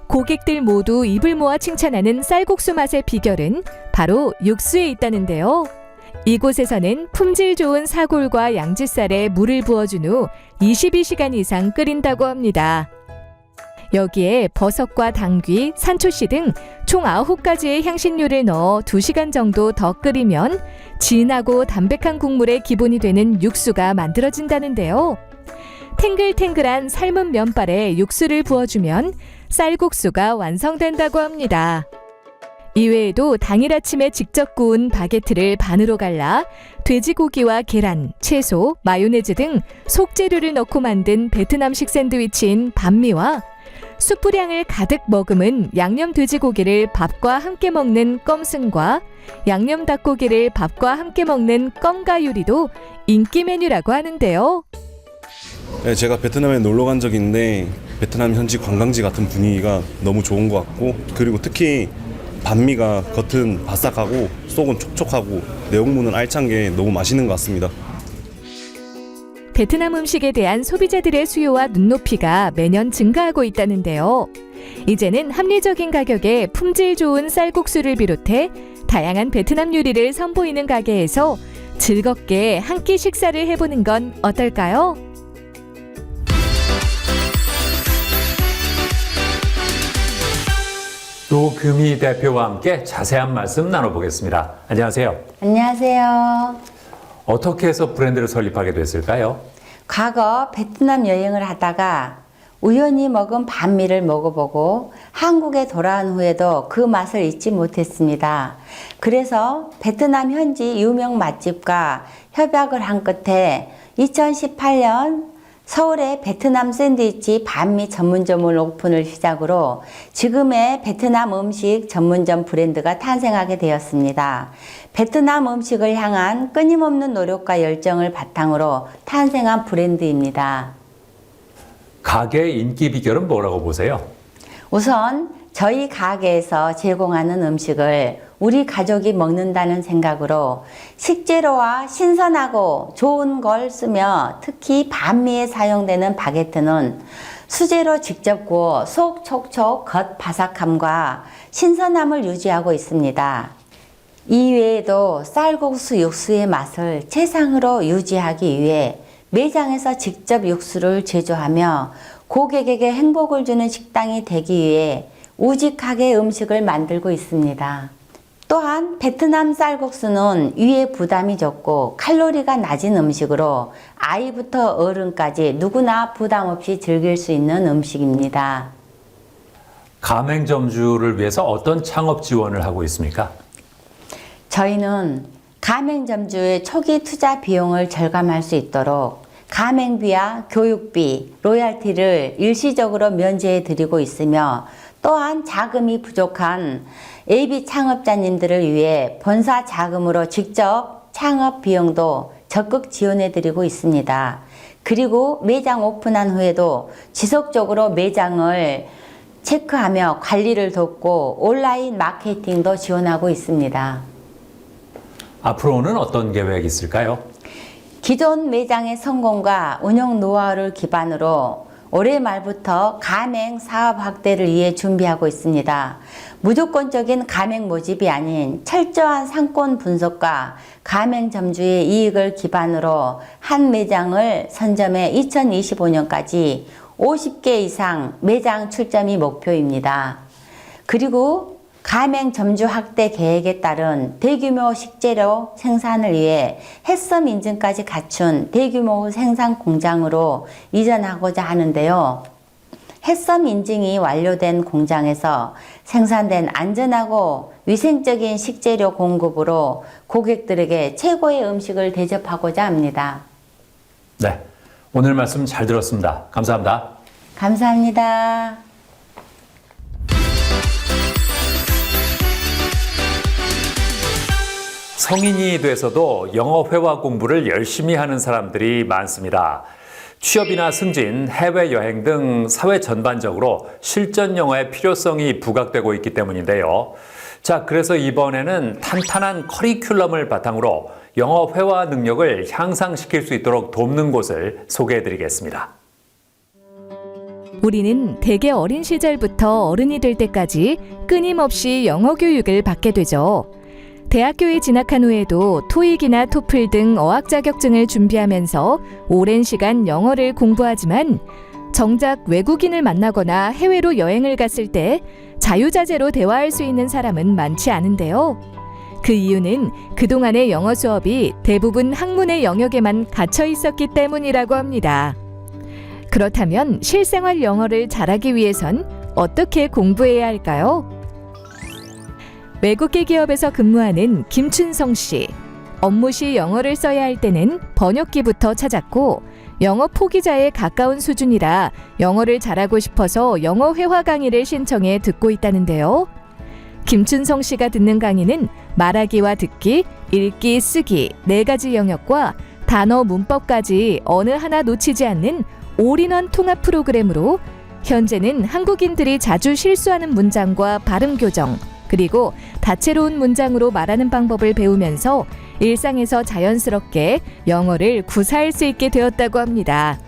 고객들 모두 입을 모아 칭찬하는 쌀국수 맛의 비결은 바로 육수에 있다는데요. 이곳에서는 품질 좋은 사골과 양지쌀에 물을 부어준 후 22시간 이상 끓인다고 합니다. 여기에 버섯과 당귀, 산초씨 등 총 9가지의 향신료를 넣어 2시간 정도 더 끓이면 진하고 담백한 국물의 기본이 되는 육수가 만들어진다는데요. 탱글탱글한 삶은 면발에 육수를 부어주면 쌀국수가 완성된다고 합니다. 이외에도 당일 아침에 직접 구운 바게트를 반으로 갈라 돼지고기와 계란, 채소, 마요네즈 등 속재료를 넣고 만든 베트남식 샌드위치인 반미와 숯불향을 가득 머금은 양념 돼지고기를 밥과 함께 먹는 껌승과 양념 닭고기를 밥과 함께 먹는 껌가 요리도 인기 메뉴라고 하는데요. 네, 제가 베트남에 놀러 간 적이 있는데 베트남 현지 관광지 같은 분위기가 너무 좋은 것 같고, 그리고 특히 반미가 겉은 바삭하고 속은 촉촉하고 내용물은 알찬 게 너무 맛있는 것 같습니다. 베트남 음식에 대한 소비자들의 수요와 눈높이가 매년 증가하고 있다는데요. 이제는 합리적인 가격에 품질 좋은 쌀국수를 비롯해 다양한 베트남 요리를 선보이는 가게에서 즐겁게 한 끼 식사를 해보는 건 어떨까요? 노금희 대표와 함께 자세한 말씀 나눠보겠습니다. 안녕하세요. 안녕하세요. 어떻게 해서 브랜드를 설립하게 됐을까요? 과거 베트남 여행을 하다가 우연히 먹은 반미를 먹어보고 한국에 돌아온 후에도 그 맛을 잊지 못했습니다. 그래서 베트남 현지 유명 맛집과 협약을 한 끝에 2018년 서울에 베트남 샌드위치 반미 전문점을 오픈을 시작으로 지금의 베트남 음식 전문점 브랜드가 탄생하게 되었습니다. 베트남 음식을 향한 끊임없는 노력과 열정을 바탕으로 탄생한 브랜드입니다. 가게의 인기 비결은 뭐라고 보세요? 우선 저희 가게에서 제공하는 음식을 우리 가족이 먹는다는 생각으로 식재료와 신선하고 좋은 걸 쓰며 특히 반미에 사용되는 바게트는 수제로 직접 구워 속 촉촉 겉 바삭함과 신선함을 유지하고 있습니다. 이외에도 쌀국수 육수의 맛을 최상으로 유지하기 위해 매장에서 직접 육수를 제조하며 고객에게 행복을 주는 식당이 되기 위해 우직하게 음식을 만들고 있습니다. 또한 베트남 쌀국수는 위에 부담이 적고 칼로리가 낮은 음식으로 아이부터 어른까지 누구나 부담 없이 즐길 수 있는 음식입니다. 가맹점주를 위해서 어떤 창업 지원을 하고 있습니까? 저희는 가맹점주의 초기 투자 비용을 절감할 수 있도록 가맹비와 교육비, 로얄티를 일시적으로 면제해 드리고 있으며 또한 자금이 부족한 AB 창업자님들을 위해 본사 자금으로 직접 창업 비용도 적극 지원해 드리고 있습니다. 그리고 매장 오픈한 후에도 지속적으로 매장을 체크하며 관리를 돕고 온라인 마케팅도 지원하고 있습니다. 앞으로는 어떤 계획이 있을까요? 기존 매장의 성공과 운영 노하우를 기반으로 올해 말부터 가맹 사업 확대를 위해 준비하고 있습니다. 무조건적인 가맹 모집이 아닌 철저한 상권 분석과 가맹점주의 이익을 기반으로 한 매장을 선점해 2025년까지 50개 이상 매장 출점이 목표입니다. 그리고 가맹점주 확대 계획에 따른 대규모 식재료 생산을 위해 햇섬 인증까지 갖춘 대규모 생산 공장으로 이전하고자 하는데요. 햇섬 인증이 완료된 공장에서 생산된 안전하고 위생적인 식재료 공급으로 고객들에게 최고의 음식을 대접하고자 합니다. 네, 오늘 말씀 잘 들었습니다. 감사합니다. 감사합니다. 성인이 돼서도 영어 회화 공부를 열심히 하는 사람들이 많습니다. 취업이나 승진, 해외여행 등 사회 전반적으로 실전 영어의 필요성이 부각되고 있기 때문인데요. 자, 그래서 이번에는 탄탄한 커리큘럼을 바탕으로 영어 회화 능력을 향상시킬 수 있도록 돕는 곳을 소개해드리겠습니다. 우리는 대개 어린 시절부터 어른이 될 때까지 끊임없이 영어 교육을 받게 되죠. 대학교에 진학한 후에도 토익이나 토플 등 어학 자격증을 준비하면서 오랜 시간 영어를 공부하지만 정작 외국인을 만나거나 해외로 여행을 갔을 때 자유자재로 대화할 수 있는 사람은 많지 않은데요. 그 이유는 그동안의 영어 수업이 대부분 학문의 영역에만 갇혀 있었기 때문이라고 합니다. 그렇다면 실생활 영어를 잘하기 위해선 어떻게 공부해야 할까요? 외국계 기업에서 근무하는 김춘성 씨. 업무 시 영어를 써야 할 때는 번역기부터 찾았고 영어 포기자에 가까운 수준이라 영어를 잘하고 싶어서 영어 회화 강의를 신청해 듣고 있다는데요. 김춘성 씨가 듣는 강의는 말하기와 듣기, 읽기, 쓰기 4가지 영역과 단어 문법까지 어느 하나 놓치지 않는 올인원 통합 프로그램으로 현재는 한국인들이 자주 실수하는 문장과 발음 교정, 그리고 다채로운 문장으로 말하는 방법을 배우면서 일상에서 자연스럽게 영어를 구사할 수 있게 되었다고 합니다.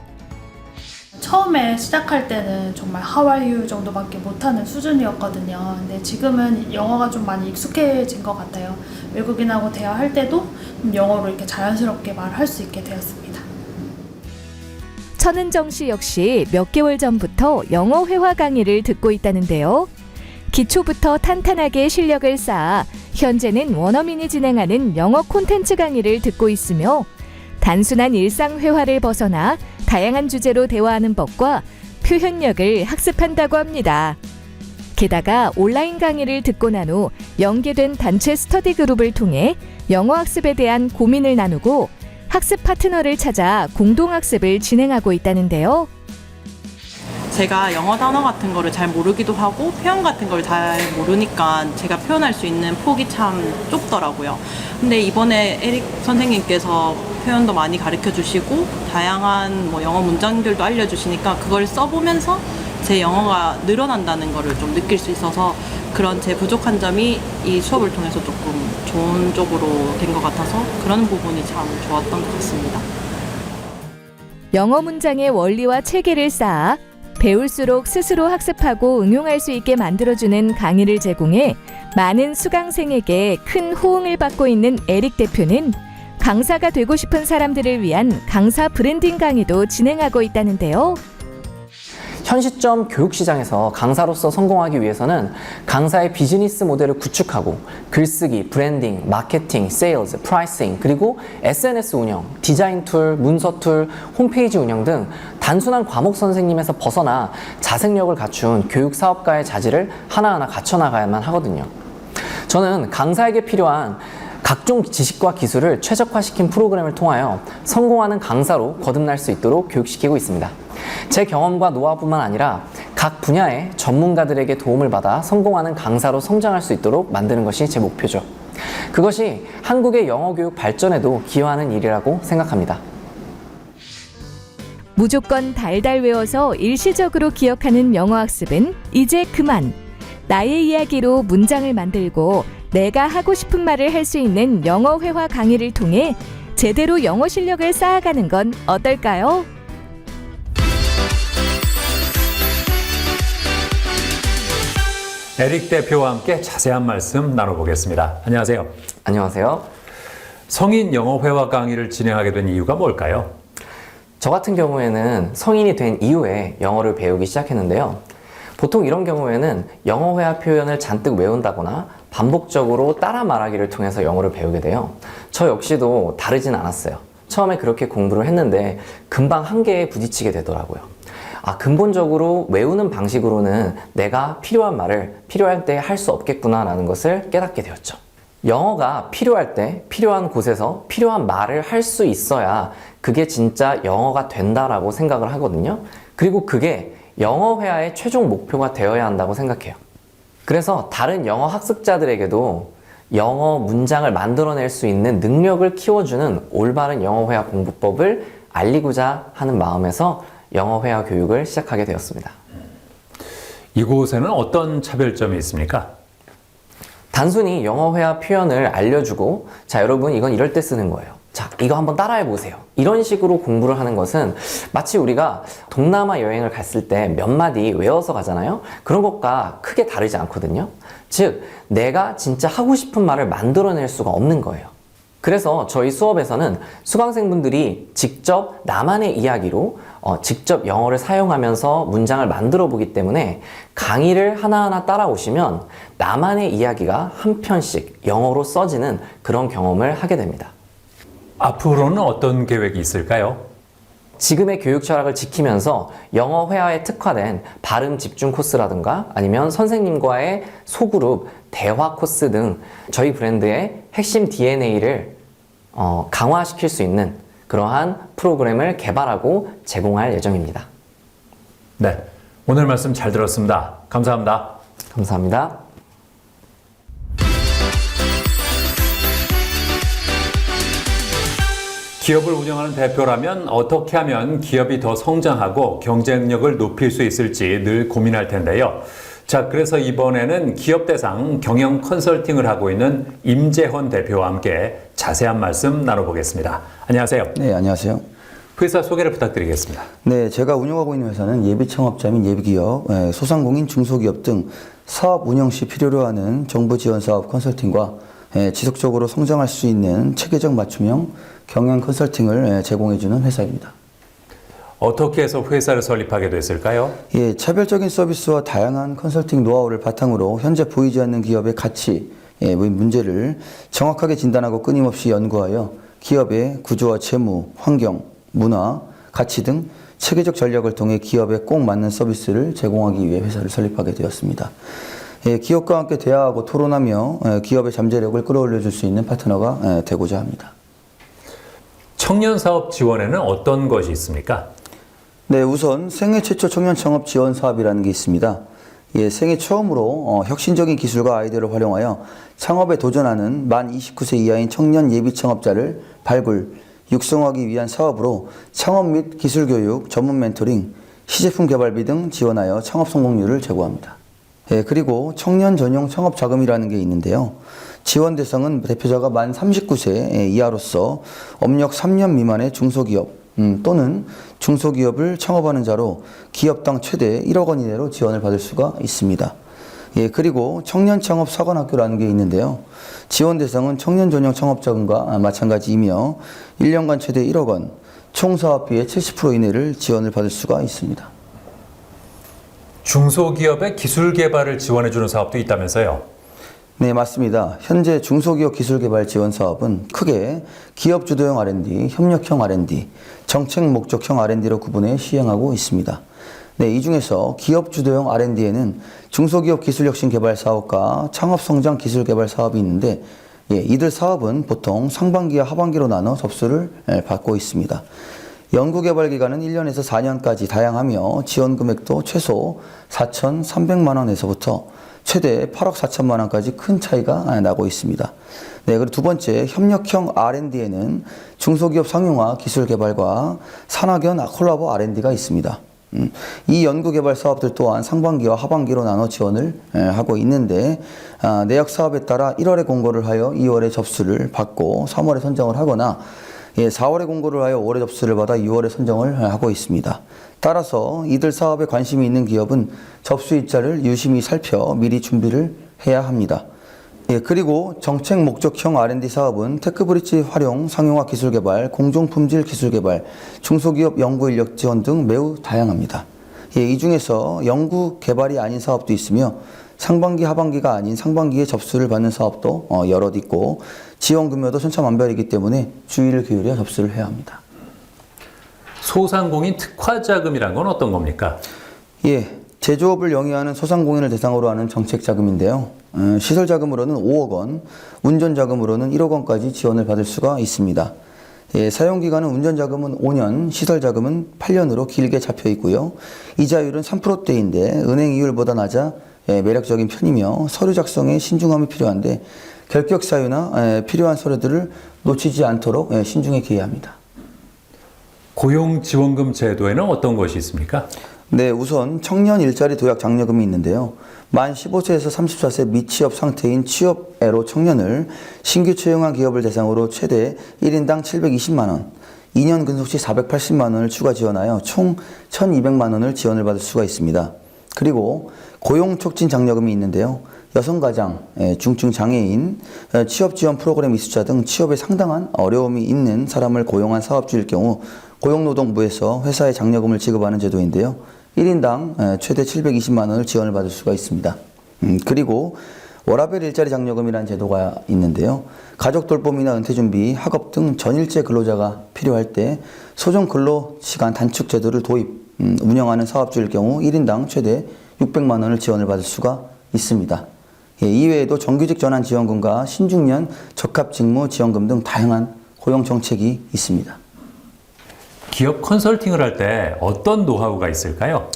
처음에 시작할 때는 정말 How are you 정도밖에 못하는 수준이었거든요. 근데 지금은 영어가 좀 많이 익숙해진 것 같아요. 외국인하고 대화할 때도 영어로 이렇게 자연스럽게 말할 수 있게 되었습니다. 천은정 씨 역시 몇 개월 전부터 영어 회화 강의를 듣고 있다는데요. 기초부터 탄탄하게 실력을 쌓아 현재는 원어민이 진행하는 영어 콘텐츠 강의를 듣고 있으며 단순한 일상 회화를 벗어나 다양한 주제로 대화하는 법과 표현력을 학습한다고 합니다. 게다가 온라인 강의를 듣고 난 후 연계된 단체 스터디 그룹을 통해 영어 학습에 대한 고민을 나누고 학습 파트너를 찾아 공동학습을 진행하고 있다는데요. 제가 영어 단어 같은 거를 잘 모르기도 하고 표현 같은 걸 잘 모르니까 제가 표현할 수 있는 폭이 참 좁더라고요. 근데 이번에 에릭 선생님께서 표현도 많이 가르쳐 주시고 다양한 영어 문장들도 알려주시니까 그걸 써보면서 제 영어가 늘어난다는 거를 좀 느낄 수 있어서 그런 제 부족한 점이 이 수업을 통해서 조금 좋은 쪽으로 된 것 같아서 그런 부분이 참 좋았던 것 같습니다. 영어 문장의 원리와 체계를 쌓아 배울수록 스스로 학습하고 응용할 수 있게 만들어주는 강의를 제공해 많은 수강생에게 큰 호응을 받고 있는 에릭 대표는 강사가 되고 싶은 사람들을 위한 강사 브랜딩 강의도 진행하고 있다는데요. 현 시점 교육 시장에서 강사로서 성공하기 위해서는 강사의 비즈니스 모델을 구축하고 글쓰기, 브랜딩, 마케팅, 세일즈, 프라이싱, 그리고 SNS 운영, 디자인 툴, 문서 툴, 홈페이지 운영 등 단순한 과목 선생님에서 벗어나 자생력을 갖춘 교육 사업가의 자질을 하나하나 갖춰나가야만 하거든요. 저는 강사에게 필요한 각종 지식과 기술을 최적화시킨 프로그램을 통하여 성공하는 강사로 거듭날 수 있도록 교육시키고 있습니다. 제 경험과 노하우뿐만 아니라 각 분야의 전문가들에게 도움을 받아 성공하는 강사로 성장할 수 있도록 만드는 것이 제 목표죠. 그것이 한국의 영어 교육 발전에도 기여하는 일이라고 생각합니다. 무조건 달달 외워서 일시적으로 기억하는 영어 학습은 이제 그만. 나의 이야기로 문장을 만들고 내가 하고 싶은 말을 할 수 있는 영어 회화 강의를 통해 제대로 영어 실력을 쌓아가는 건 어떨까요? 에릭 대표와 함께 자세한 말씀 나눠보겠습니다. 안녕하세요. 안녕하세요. 성인 영어 회화 강의를 진행하게 된 이유가 뭘까요? 저 같은 경우에는 성인이 된 이후에 영어를 배우기 시작했는데요. 보통 이런 경우에는 영어 회화 표현을 잔뜩 외운다거나 반복적으로 따라 말하기를 통해서 영어를 배우게 돼요. 저 역시도 다르진 않았어요. 처음에 그렇게 공부를 했는데 금방 한계에 부딪히게 되더라고요. 근본적으로 외우는 방식으로는 내가 필요한 말을 필요할 때 할 수 없겠구나 라는 것을 깨닫게 되었죠. 영어가 필요할 때 필요한 곳에서 필요한 말을 할 수 있어야 그게 진짜 영어가 된다라고 생각을 하거든요. 그리고 그게 영어 회화의 최종 목표가 되어야 한다고 생각해요. 그래서 다른 영어 학습자들에게도 영어 문장을 만들어낼 수 있는 능력을 키워주는 올바른 영어 회화 공부법을 알리고자 하는 마음에서 영어 회화 교육을 시작하게 되었습니다. 이곳에는 어떤 차별점이 있습니까? 단순히 영어 회화 표현을 알려주고 자 여러분 이건 이럴 때 쓰는 거예요. 자 이거 한번 따라해 보세요. 이런 식으로 공부를 하는 것은 마치 우리가 동남아 여행을 갔을 때 몇 마디 외워서 가잖아요. 그런 것과 크게 다르지 않거든요. 즉 내가 진짜 하고 싶은 말을 만들어낼 수가 없는 거예요. 그래서 저희 수업에서는 수강생분들이 직접 나만의 이야기로 직접 영어를 사용하면서 문장을 만들어 보기 때문에 강의를 하나하나 따라오시면 나만의 이야기가 한 편씩 영어로 써지는 그런 경험을 하게 됩니다. 앞으로는 어떤 계획이 있을까요? 지금의 교육 철학을 지키면서 영어 회화에 특화된 발음 집중 코스라든가 아니면 선생님과의 소그룹 대화 코스 등 저희 브랜드의 핵심 DNA를 강화시킬 수 있는 그러한 프로그램을 개발하고 제공할 예정입니다. 네, 오늘 말씀 잘 들었습니다. 감사합니다. 감사합니다. 기업을 운영하는 대표라면 어떻게 하면 기업이 더 성장하고 경쟁력을 높일 수 있을지 늘 고민할 텐데요. 자, 그래서 이번에는 기업 대상 경영 컨설팅을 하고 있는 임재헌 대표와 함께 자세한 말씀 나눠보겠습니다. 안녕하세요. 네, 안녕하세요. 회사 소개를 부탁드리겠습니다. 네, 제가 운영하고 있는 회사는 예비창업자 및 예비기업, 소상공인, 중소기업 등 사업 운영 시 필요로 하는 정부 지원 사업 컨설팅과 지속적으로 성장할 수 있는 체계적 맞춤형 경영 컨설팅을 제공해주는 회사입니다. 어떻게 해서 회사를 설립하게 됐을까요? 예, 차별적인 서비스와 다양한 컨설팅 노하우를 바탕으로 현재 보이지 않는 기업의 가치, 문제를 정확하게 진단하고 끊임없이 연구하여 기업의 구조와 재무, 환경, 문화, 가치 등 체계적 전략을 통해 기업에 꼭 맞는 서비스를 제공하기 위해 회사를 설립하게 되었습니다. 기업과 함께 대화하고 토론하며 기업의 잠재력을 끌어올려 줄 수 있는 파트너가 되고자 합니다. 청년 사업 지원에는 어떤 것이 있습니까? 네, 우선 생애 최초 청년 창업 지원 사업이라는 게 있습니다. 생애 처음으로 혁신적인 기술과 아이디어를 활용하여 창업에 도전하는 만 29세 이하인 청년 예비 창업자를 발굴, 육성하기 위한 사업으로 창업 및 기술 교육, 전문 멘토링, 시제품 개발비 등 지원하여 창업 성공률을 제고합니다. 그리고 청년 전용 창업 자금이라는 게 있는데요. 지원 대상은 대표자가 만 39세 이하로서 업력 3년 미만의 중소기업, 또는 중소기업을 창업하는 자로 기업당 최대 1억 원 이내로 지원을 받을 수가 있습니다. 예, 그리고 청년 창업 사관학교라는 게 있는데요. 지원 대상은 청년 전용 창업자금과 마찬가지이며 1년간 최대 1억 원, 총 사업비의 70% 이내를 지원을 받을 수가 있습니다. 중소기업의 기술 개발을 지원해주는 사업도 있다면서요? 네, 맞습니다. 현재 중소기업 기술개발 지원 사업은 크게 기업 주도형 R&D, 협력형 R&D, 정책 목적형 R&D로 구분해 시행하고 있습니다. 네, 이 중에서 기업 주도형 R&D에는 중소기업 기술혁신 개발 사업과 창업성장 기술개발 사업이 있는데, 예, 이들 사업은 보통 상반기와 하반기로 나눠 접수를 받고 있습니다. 연구개발 기간은 1년에서 4년까지 다양하며 지원 금액도 최소 4,300만 원에서부터 최대 8억 4천만 원까지 큰 차이가 나고 있습니다. 네, 그리고 두 번째, 협력형 R&D에는 중소기업 상용화 기술 개발과 산학연 콜라보 R&D가 있습니다. 이 연구개발 사업들 또한 상반기와 하반기로 나눠 지원을 하고 있는데, 내역 사업에 따라 1월에 공고를 하여 2월에 접수를 받고 3월에 선정을 하거나 4월에 공고를 하여 5월에 접수를 받아 6월에 선정을 하고 있습니다. 따라서 이들 사업에 관심이 있는 기업은 접수 일자를 유심히 살펴 미리 준비를 해야 합니다. 예, 그리고 정책 목적형 R&D 사업은 테크브릿지 활용, 상용화 기술개발, 공정품질 기술개발, 중소기업 연구인력 지원 등 매우 다양합니다. 예, 이 중에서 연구 개발이 아닌 사업도 있으며 상반기, 하반기가 아닌 상반기에 접수를 받는 사업도 여럿 있고 지원 금액도 천차만별이기 때문에 주의를 기울여 접수를 해야 합니다. 소상공인 특화자금이란 건 어떤 겁니까? 예, 제조업을 영위하는 소상공인을 대상으로 하는 정책자금인데요. 시설자금으로는 5억 원, 운전자금으로는 1억 원까지 지원을 받을 수가 있습니다. 예, 사용기간은 운전자금은 5년, 시설자금은 8년으로 길게 잡혀 있고요. 이자율은 3%대인데 은행 이율보다 낮아 매력적인 편이며 서류 작성에 신중함이 필요한데 결격 사유나 필요한 서류들을 놓치지 않도록 신중에 기해합니다. 고용지원금 제도에는 어떤 것이 있습니까? 네, 우선 청년 일자리 도약 장려금이 있는데요. 만 15세에서 34세 미취업 상태인 취업애로 청년을 신규 채용한 기업을 대상으로 최대 1인당 720만 원, 2년 근속 시 480만 원을 추가 지원하여 총 1,200만 원을 지원을 받을 수가 있습니다. 그리고 고용촉진 장려금이 있는데요. 여성가장, 중증 장애인, 취업 지원 프로그램 이수자 등 취업에 상당한 어려움이 있는 사람을 고용한 사업주일 경우 고용노동부에서 회사에 장려금을 지급하는 제도인데요. 1인당 최대 720만 원을 지원을 받을 수가 있습니다. 그리고 워라밸 일자리 장려금이라는 제도가 있는데요. 가족 돌봄이나 은퇴 준비, 학업 등 전일제 근로자가 필요할 때 소정 근로 시간 단축 제도를 도입, 운영하는 사업주일 경우 1인당 최대 600만 원을 지원을 받을 수가 있습니다. 예, 이외에도 정규직 전환 지원금과 신중년 적합직무 지원금 등 다양한 고용 정책이 있습니다. 기업 컨설팅을 할 때 어떤 노하우가 있을까요?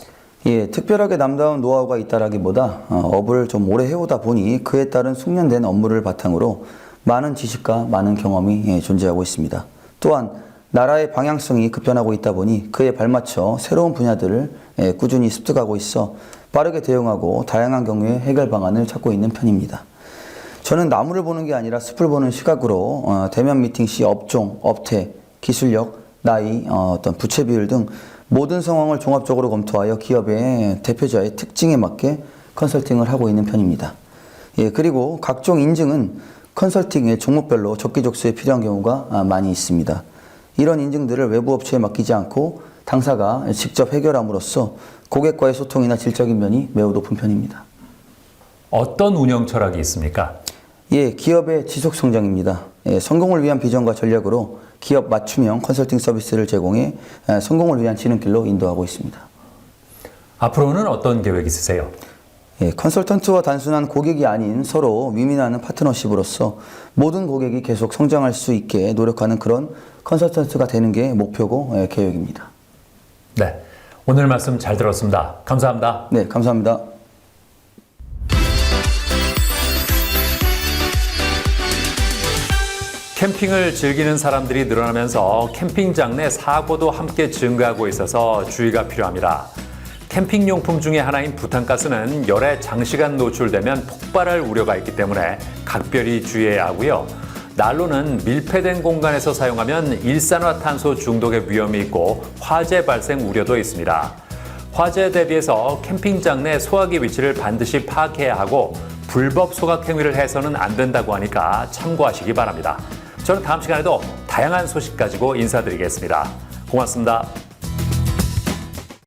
예, 특별하게 남다운 노하우가 있다라기보다 업을 좀 오래 해오다 보니 그에 따른 숙련된 업무를 바탕으로 많은 지식과 많은 경험이 존재하고 있습니다. 또한 나라의 방향성이 급변하고 있다 보니 그에 발맞춰 새로운 분야들을 꾸준히 습득하고 있어 빠르게 대응하고 다양한 경우에 해결 방안을 찾고 있는 편입니다. 저는 나무를 보는 게 아니라 숲을 보는 시각으로 대면 미팅 시 업종, 업태, 기술력, 나이, 어떤 부채 비율 등 모든 상황을 종합적으로 검토하여 기업의 대표자의 특징에 맞게 컨설팅을 하고 있는 편입니다. 예, 그리고 각종 인증은 컨설팅의 종목별로 적기적소에 필요한 경우가 많이 있습니다. 이런 인증들을 외부 업체에 맡기지 않고 당사가 직접 해결함으로써 고객과의 소통이나 질적인 면이 매우 높은 편입니다. 어떤 운영 철학이 있습니까? 예, 기업의 지속 성장입니다. 예, 성공을 위한 비전과 전략으로 기업 맞춤형 컨설팅 서비스를 제공해 성공을 위한 지름길로 인도하고 있습니다. 앞으로는 어떤 계획 있으세요? 예, 컨설턴트와 단순한 고객이 아닌 서로 윈윈하는 파트너십으로서 모든 고객이 계속 성장할 수 있게 노력하는 그런 컨설턴트가 되는 게 목표고 계획입니다. 네, 오늘 말씀 잘 들었습니다. 감사합니다. 네, 감사합니다. 캠핑을 즐기는 사람들이 늘어나면서 캠핑장 내 사고도 함께 증가하고 있어서 주의가 필요합니다. 캠핑용품 중에 하나인 부탄가스는 열에 장시간 노출되면 폭발할 우려가 있기 때문에 각별히 주의해야 하고요. 난로는 밀폐된 공간에서 사용하면 일산화탄소 중독의 위험이 있고 화재 발생 우려도 있습니다. 화재에 대비해서 캠핑장 내 소화기 위치를 반드시 파악해야 하고 불법 소각 행위를 해서는 안 된다고 하니까 참고하시기 바랍니다. 저는 다음 시간에도 다양한 소식 가지고 인사드리겠습니다. 고맙습니다.